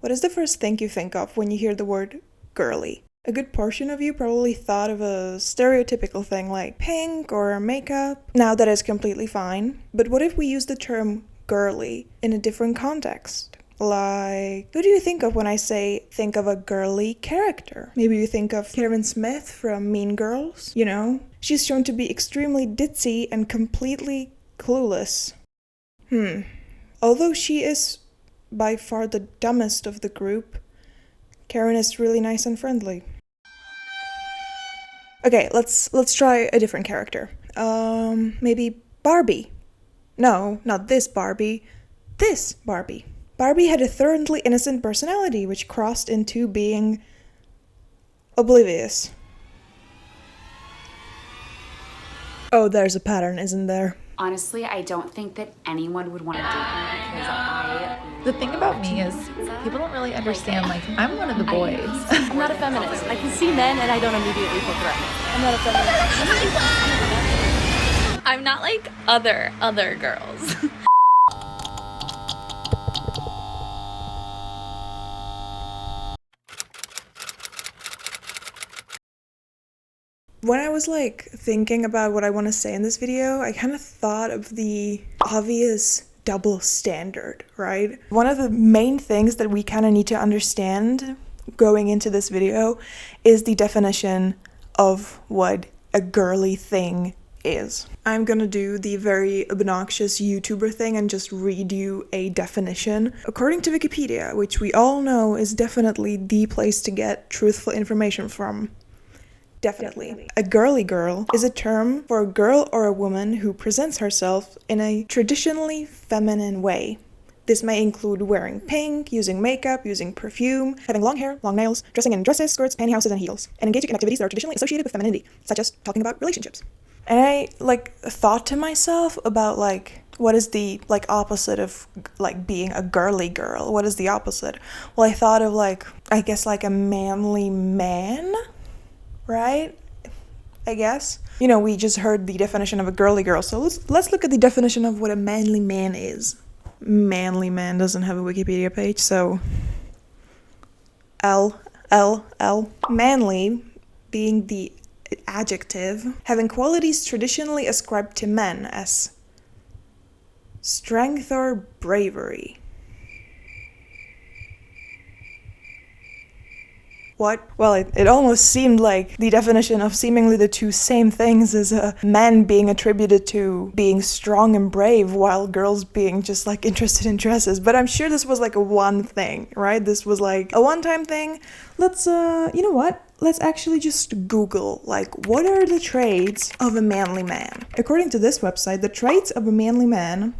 What is the first thing you think of when you hear the word girly? A good portion of you probably thought of a stereotypical thing like pink or makeup. Now that is completely fine. But what if we use the term girly in a different context? Like, who do you think of when I say think of a girly character? Maybe you think of Karen Smith from Mean Girls, you know? She's shown to be extremely ditzy and completely clueless. Although she is by far the dumbest of the group, Karen is really nice and friendly. Okay, let's try a different character. Maybe Barbie. No, not this Barbie. This Barbie. Barbie had a thoroughly innocent personality, which crossed into being oblivious. Oh, there's a pattern, isn't there? Honestly, I don't think that anyone would want to date me because The thing about me is people don't really understand, like, I'm one of the boys. I'm not a feminist. I can see men and I don't immediately feel threatened. I'm not a feminist. I'm not like other girls. When I was thinking about what I want to say in this video, I kind of thought of the obvious double standard, right? One of the main things that we kind of need to understand going into this video is the definition of what a girly thing is. I'm gonna do the very obnoxious YouTuber thing and just read you a definition. According to Wikipedia, which we all know is definitely the place to get truthful information from. Definitely. A girly girl is a term for a girl or a woman who presents herself in a traditionally feminine way. This may include wearing pink, using makeup, using perfume, having long hair, long nails, dressing in dresses, skirts, pantyhouses, and heels, and engaging in activities that are traditionally associated with femininity, such as talking about relationships. And I thought to myself about what is the opposite of being a girly girl? What is the opposite? Well, I thought of I guess a manly man. Right? I guess. You know, we just heard the definition of a girly girl, so let's look at the definition of what a manly man is. Manly man doesn't have a Wikipedia page, so L. Manly being the adjective, having qualities traditionally ascribed to men as strength or bravery. What? Well, it almost seemed like the definition of seemingly the two same things is men being attributed to being strong and brave while girls being just interested in dresses. But I'm sure this was a one thing, right? This was a one-time thing. Let's, you know what? Let's actually just Google, what are the traits of a manly man? According to this website, the traits of a manly man,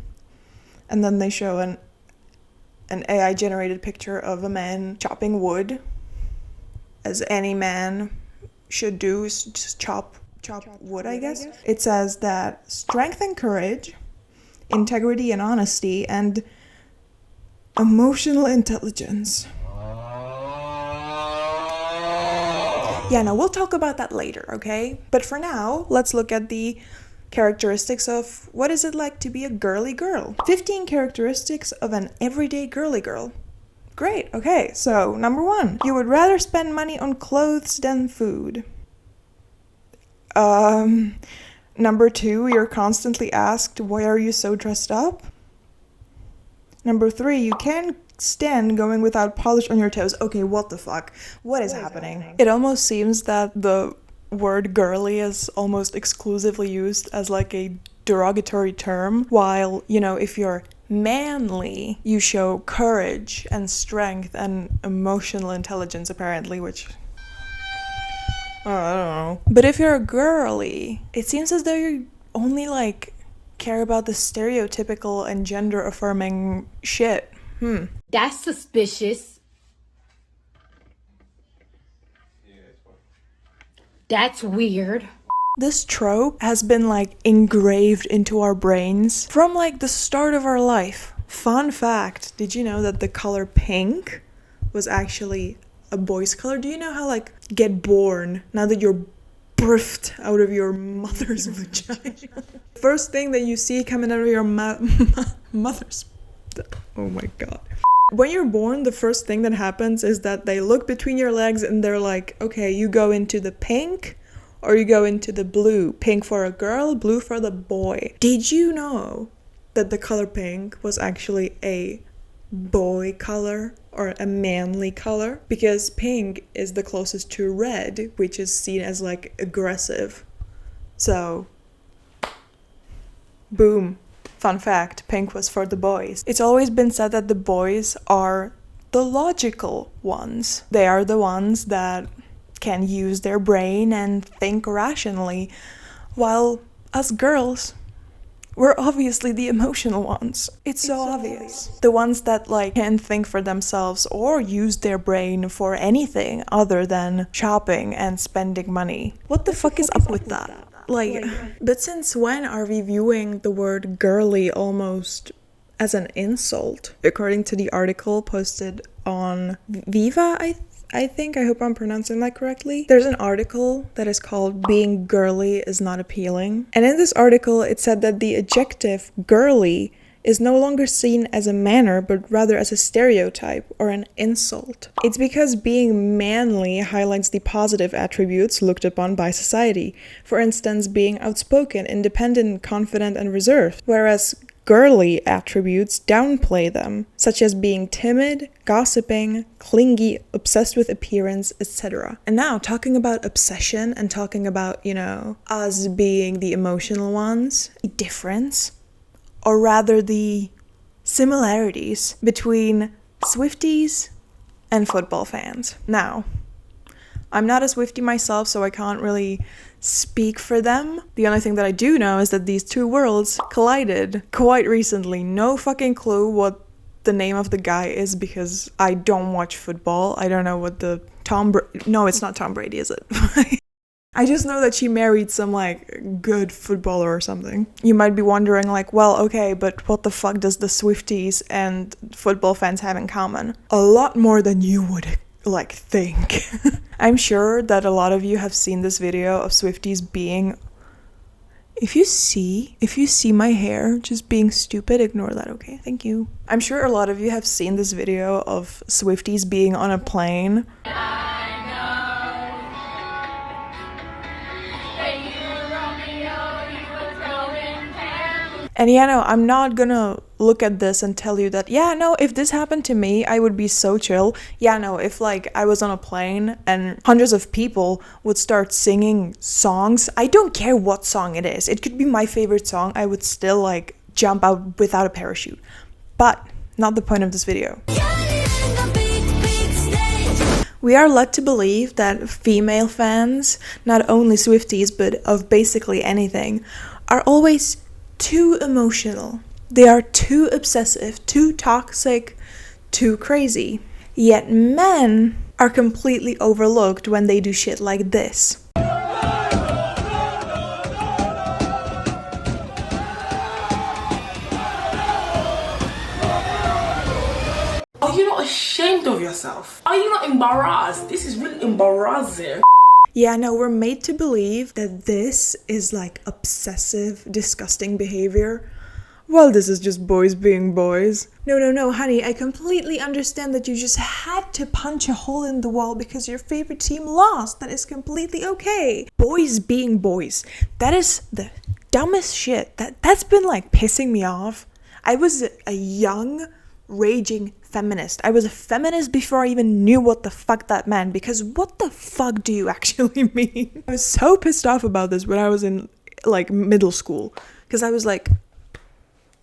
and then they show an AI-generated picture of a man chopping wood, as any man should do, is just chop wood, I guess. It says that strength and courage, integrity and honesty, and emotional intelligence. Yeah, no, we'll talk about that later, okay? But for now, let's look at the characteristics of what is it like to be a girly girl. 15 characteristics of an everyday girly girl. Great, okay, so number 1, you would rather spend money on clothes than food. Number 2, you're constantly asked, why are you so dressed up? Number 3, you can't stand going without polish on your toes. Okay, what the fuck? What is happening? It almost seems that the word girly is almost exclusively used as a derogatory term, while, if you're manly, you show courage and strength and emotional intelligence, apparently, which I don't know. But if you're a girly, it seems as though you only care about the stereotypical and gender affirming shit. That's suspicious. That's weird. This trope has been engraved into our brains from the start of our life. Fun fact, did you know that the color pink was actually a boy's color? Do you know how get born now that you're birthed out of your mother's vagina? First thing that you see coming out of your mother's... Oh my god. When you're born, the first thing that happens is that they look between your legs and they're like, okay, you go into the pink or you go into the blue. Pink for a girl, blue for the boy. Did you know that the color pink was actually a boy color or a manly color? Because pink is the closest to red, which is seen as like aggressive. So, boom. Fun fact, pink was for the boys. It's always been said that the boys are the logical ones. They are the ones that can use their brain and think rationally, while us girls, we're obviously the emotional ones. It's so obvious. The ones that like can't think for themselves or use their brain for anything other than shopping and spending money. What the fuck is up with that? Like, but since when are we viewing the word girly almost as an insult? According to the article posted on Viva, I think, I hope I'm pronouncing that correctly. There's an article that is called Being Girly is Not Appealing. And in this article, it said that the adjective girly is no longer seen as a manner, but rather as a stereotype or an insult. It's because being manly highlights the positive attributes looked upon by society. For instance, being outspoken, independent, confident, and reserved, whereas girly attributes downplay them, such as being timid, gossiping, clingy, obsessed with appearance, etc. And now, talking about obsession and talking about, us being the emotional ones, the difference, or rather the similarities between Swifties and football fans. Now, I'm not a Swiftie myself, so I can't really speak for them. The only thing that I do know is that these two worlds collided quite recently. No fucking clue what the name of the guy is because I don't watch football. I don't know what the No, it's not Tom Brady, is it? I just know that she married some, good footballer or something. You might be wondering, well, okay, but what the fuck does the Swifties and football fans have in common? A lot more than you would, think. I'm sure that a lot of you have seen this video of Swifties being... If you see my hair just being stupid, ignore that, okay? Thank you. I'm sure a lot of you have seen this video of Swifties being on a plane. And no, I'm not gonna look at this and tell you that, if this happened to me, I would be so chill. If I was on a plane and hundreds of people would start singing songs, I don't care what song it is. It could be my favorite song, I would still jump out without a parachute. But not the point of this video. We are led to believe that female fans, not only Swifties, but of basically anything, are always too emotional. They are too obsessive, too toxic, too crazy. Yet men are completely overlooked when they do shit like this. Are you not ashamed of yourself? Are you not embarrassed? This is really embarrassing. We're made to believe that this is obsessive, disgusting behavior. Well, this is just boys being boys. No, honey, I completely understand that you just had to punch a hole in the wall because your favorite team lost. That is completely okay. Boys being boys. That is the dumbest shit. That's been pissing me off. I was a young, raging feminist. I was a feminist before I even knew what the fuck that meant, because what the fuck do you actually mean? I was so pissed off about this when I was in middle school, because I was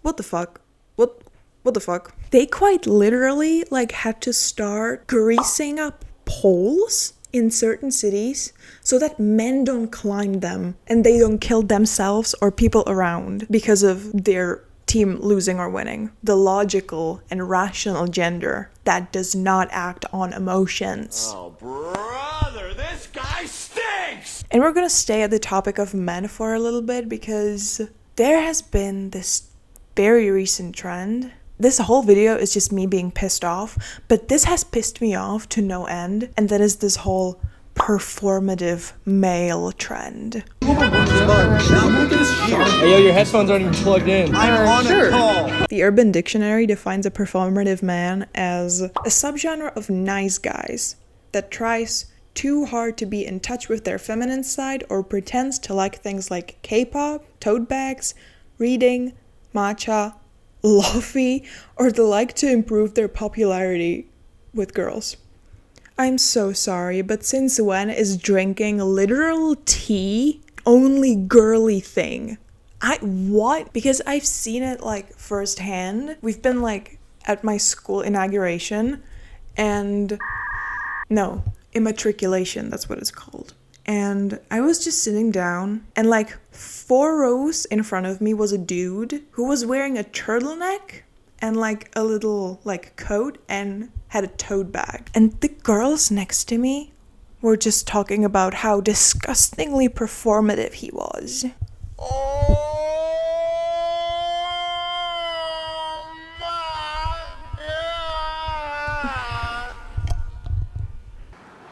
what the fuck? What the fuck? They quite literally had to start greasing up poles in certain cities so that men don't climb them and they don't kill themselves or people around because of their team losing or winning. The logical and rational gender that does not act on emotions. Oh, brother, this guy stinks! And we're gonna stay at the topic of men for a little bit because there has been this very recent trend. This whole video is just me being pissed off, but this has pissed me off to no end, and that is this whole performative male trend. Hey, yo, your headphones aren't even plugged in. I'm on a call. The Urban Dictionary defines a performative man as a subgenre of nice guys that tries too hard to be in touch with their feminine side or pretends to like things like K-pop, tote bags, reading, matcha, lofi, or the like to improve their popularity with girls. I'm so sorry, but since when is drinking literal tea only girly thing? What? Because I've seen it like firsthand. We've been like at my school inauguration and no, immatriculation, that's what it's called. And I was just sitting down and like 4 rows in front of me was a dude who was wearing a turtleneck and like a little like coat and had a tote bag. And the girls next to me were just talking about how disgustingly performative he was.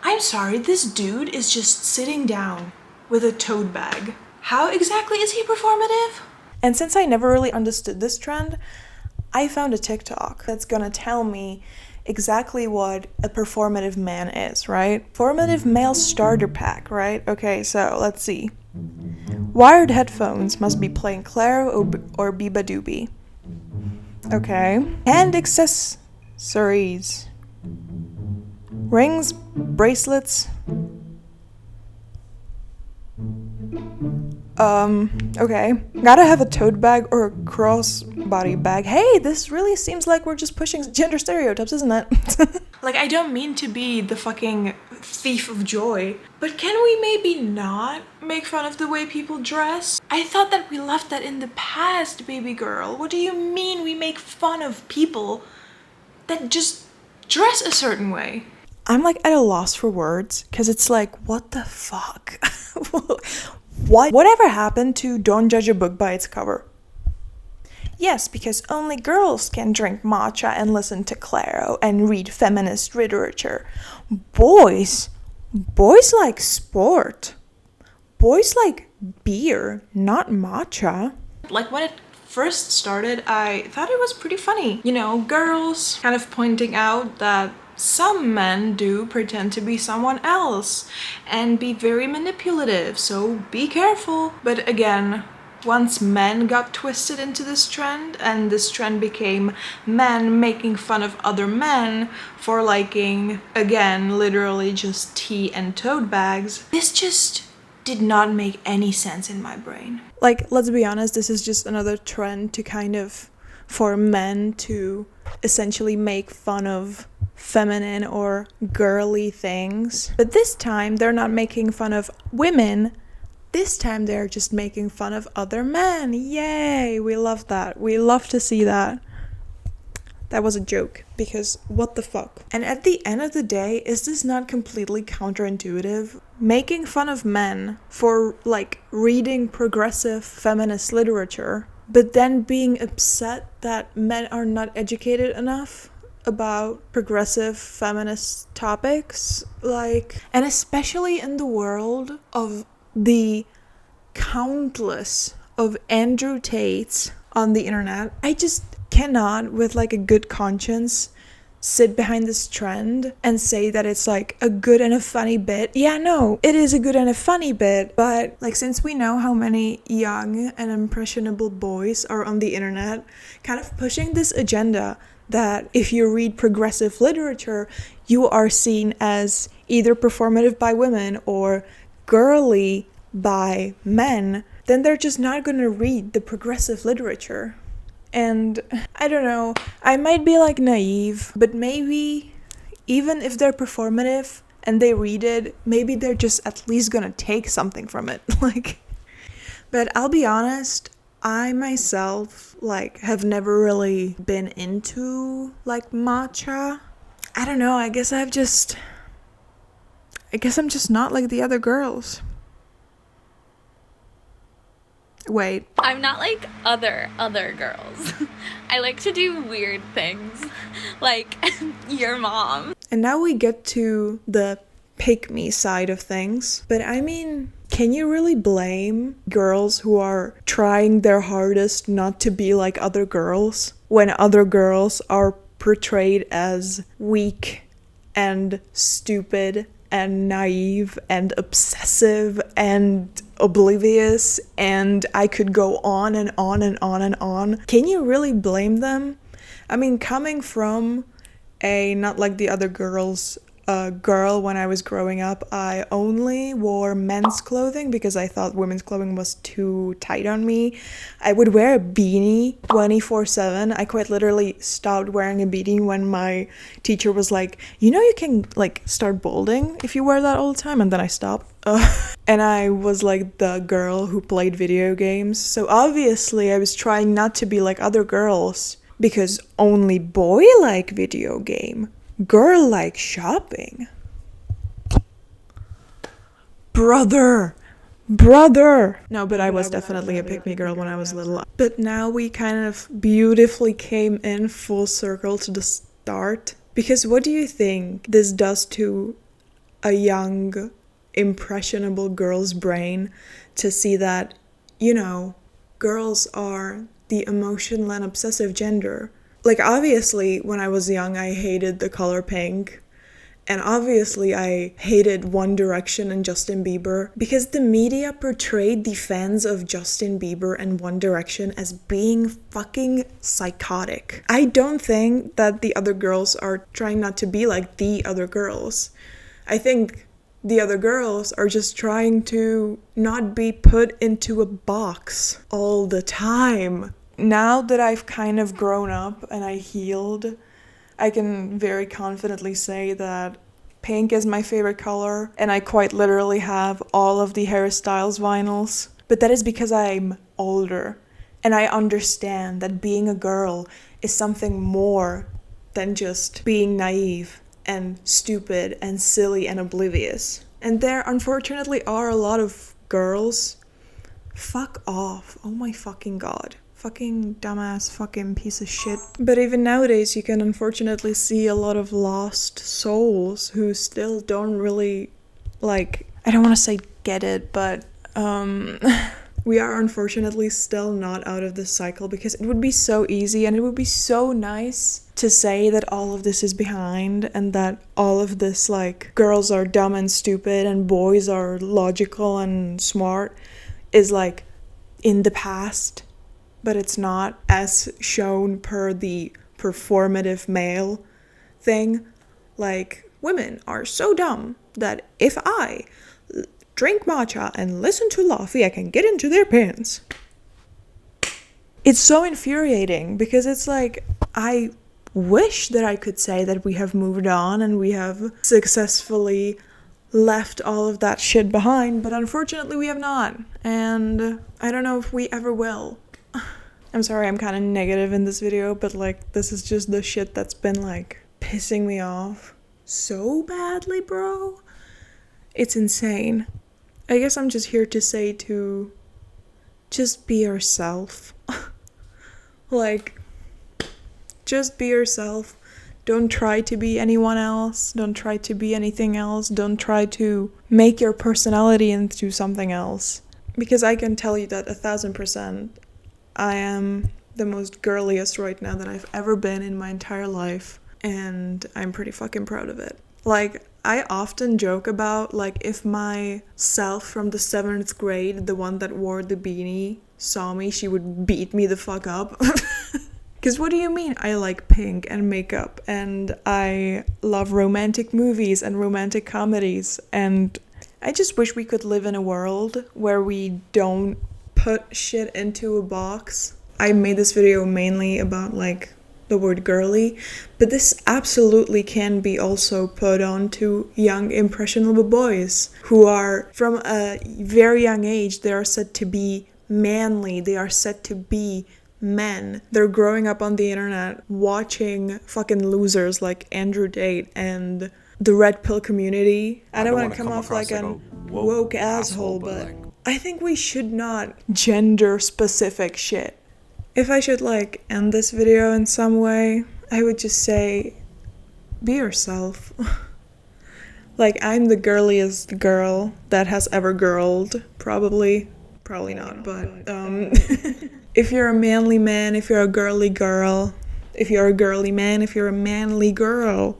I'm sorry, this dude is just sitting down with a tote bag. How exactly is he performative? And since I never really understood this trend, I found a TikTok that's gonna tell me exactly what a performative man is, right? Performative male starter pack, right? Okay, so let's see. Wired headphones must be playing Claro or Biba Doobie. Okay. Hand accessories. Rings, bracelets. Okay. Gotta have a tote bag or a crossbody bag. Hey, this really seems like we're just pushing gender stereotypes, isn't it? Like, I don't mean to be the fucking thief of joy, but can we maybe not make fun of the way people dress? I thought that we left that in the past, baby girl. What do you mean we make fun of people that just dress a certain way? I'm like at a loss for words, because it's like, what the fuck? Whatever happened to don't judge a book by its cover? Yes, because only girls can drink matcha and listen to Claro and read feminist literature. Boys like sport. Boys like beer, not matcha. Like when it first started, I thought it was pretty funny. You know, girls kind of pointing out that some men do pretend to be someone else and be very manipulative, so be careful. But again, once men got twisted into this trend and this trend became men making fun of other men for liking, again, literally just tea and tote bags, this just did not make any sense in my brain. Like, let's be honest, this is just another trend to kind of, for men to essentially make fun of feminine or girly things. But this time, they're not making fun of women. This time, they're just making fun of other men. Yay! We love that. We love to see that. That was a joke, because what the fuck? And at the end of the day, is this not completely counterintuitive? Making fun of men for, like, reading progressive feminist literature, but then being upset that men are not educated enough about progressive feminist topics, like, and especially in the world of the countless of Andrew Tates on the internet. I just cannot, with like a good conscience, sit behind this trend and say that it's like a good and a funny bit. Yeah, no, it is a good and a funny bit, but like, since we know how many young and impressionable boys are on the internet kind of pushing this agenda that if you read progressive literature, you are seen as either performative by women or girly by men, then they're just not going to read the progressive literature. And I don't know, I might be like naive, but maybe even if they're performative and they read it, maybe they're just at least gonna take something from it. Like, but I'll be honest, I myself like have never really been into like matcha. I don't know, I guess I'm just not like the other girls. Wait. I'm not like other girls. I like to do weird things, like your mom. And now we get to the pick me side of things. But I mean, can you really blame girls who are trying their hardest not to be like other girls when other girls are portrayed as weak and stupid and naive and obsessive and oblivious, and I could go on and on and on and on? Can you really blame them? I mean, coming from a not like the other girls girl when I was growing up, I only wore men's clothing because I thought women's clothing was too tight on me. I would wear a beanie 24/7. I quite literally stopped wearing a beanie when my teacher was like, you know, you can like start balding if you wear that all the time, and then I stopped. And I was like the girl who played video games, so obviously I was trying not to be like other girls because only boy like video game, girl like shopping. Brother. No, but I was definitely a pick-me girl when I was little. But now we kind of beautifully came in full circle to the start. Because what do you think this does to a young, impressionable girl's brain to see that, you know, girls are the emotional and obsessive gender? Like, obviously, when I was young, I hated the color pink. And obviously, I hated One Direction and Justin Bieber because the media portrayed the fans of Justin Bieber and One Direction as being fucking psychotic. I don't think that the other girls are trying not to be like the other girls. I think the other girls are just trying to not be put into a box all the time. Now that I've kind of grown up and I healed, I can very confidently say that pink is my favorite color, and I quite literally have all of the Harry Styles vinyls. But that is because I'm older, and I understand that being a girl is something more than just being naive and stupid and silly and oblivious. And there unfortunately are a lot of girls. Fuck off. Oh my fucking god. Fucking dumbass fucking piece of shit. But even nowadays you can unfortunately see a lot of lost souls who still don't really, like, I don't want to say get it, but we are unfortunately still not out of this cycle, because it would be so easy and it would be so nice to say that all of this is behind and that all of this, like, girls are dumb and stupid and boys are logical and smart, is like in the past. But it's not, as shown per the performative male thing. Like, women are so dumb that if I drink matcha and listen to Laffy, I can get into their pants. It's so infuriating because it's like, I wish that I could say that we have moved on and we have successfully left all of that shit behind, but unfortunately we have not. And I don't know if we ever will. I'm sorry, I'm kind of negative in this video, but like, this is just the shit that's been like pissing me off so badly, bro. It's insane. I guess I'm just here to say to just be yourself. Like, just be yourself. Don't try to be anyone else. Don't try to be anything else. Don't try to make your personality into something else. Because I can tell you that 1000%, I am the most girliest right now that I've ever been in my entire life, and I'm pretty fucking proud of it. Like, I often joke about, like, if my self from the 7th grade, the one that wore the beanie, saw me, she would beat me the fuck up. Because what do you mean I like pink and makeup, and I love romantic movies and romantic comedies, and I just wish we could live in a world where we don't put shit into a box. I made this video mainly about like the word girly, but this absolutely can be also put on to young impressionable boys who are from a very young age. They are said to be manly, they are said to be men. They're growing up on the internet watching fucking losers like Andrew Tate and the Red Pill community. I don't want to come off like a woke asshole, but I think we should not gender specific shit. If I should like end this video in some way, I would just say, be yourself. Like, I'm the girliest girl that has ever girled, probably. Probably not, but, if you're a manly man, if you're a girly girl, if you're a girly man, if you're a manly girl,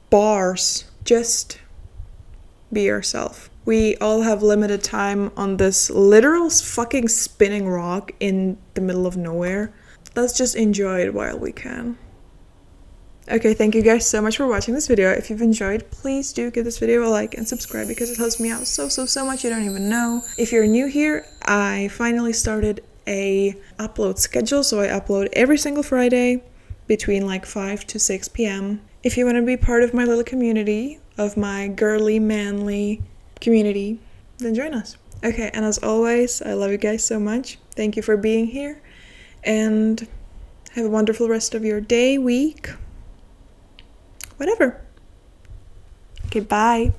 bars, just be yourself. We all have limited time on this literal fucking spinning rock in the middle of nowhere. Let's just enjoy it while we can. Okay, thank you guys so much for watching this video. If you've enjoyed, please do give this video a like and subscribe because it helps me out so much you don't even know. If you're new here, I finally started a upload schedule, so I upload every single Friday between like 5 to 6 p.m. If you want to be part of my little community, of my girly, manly community, then join us. Okay, and as always, I love you guys so much. Thank you for being here, and have a wonderful rest of your day, week, whatever. Okay, bye.